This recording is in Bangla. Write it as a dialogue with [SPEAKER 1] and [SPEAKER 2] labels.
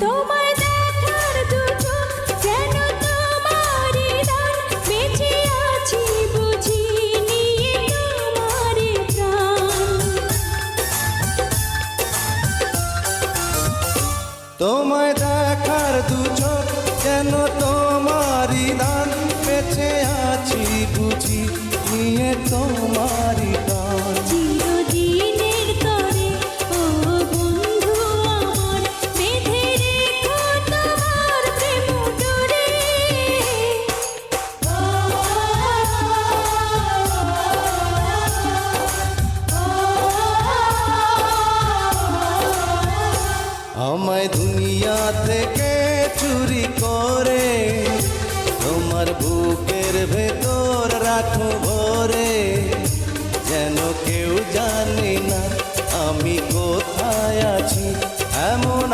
[SPEAKER 1] তোমায় দেখার দু চোখ যেন তোমারই দান, বেঁচে আছি বুঝি নিয়ে তোমারই প্রাণ।
[SPEAKER 2] তোমায় দেখার দু চোখ যেন তোমারই দান, বেঁচে আছি বুঝি নিয়ে তোমারই প্রাণ।
[SPEAKER 1] চিরদিনের তরে ও বন্ধু আমার, বেঁধে রেখো তোমার প্রেম ডোরে।
[SPEAKER 2] আমায় দুনিয়া থেকে চুরি করে তোমার বুকের ভেতর রাখো ভরে, যেন কেউ জানে না আমি কোথায় আছি, এমন